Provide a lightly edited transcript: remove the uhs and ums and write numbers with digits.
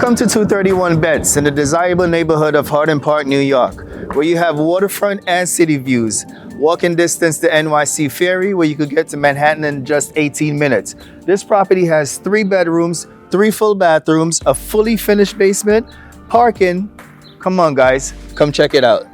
Welcome to 231 Beds in the desirable neighborhood of Hardin Park, New York, where you have waterfront and city views. Walking distance to NYC Ferry, where you could get to Manhattan in just 18 minutes. This property has 3 bedrooms, 3 full bathrooms, a fully finished basement, parking. Come on, guys, come check it out.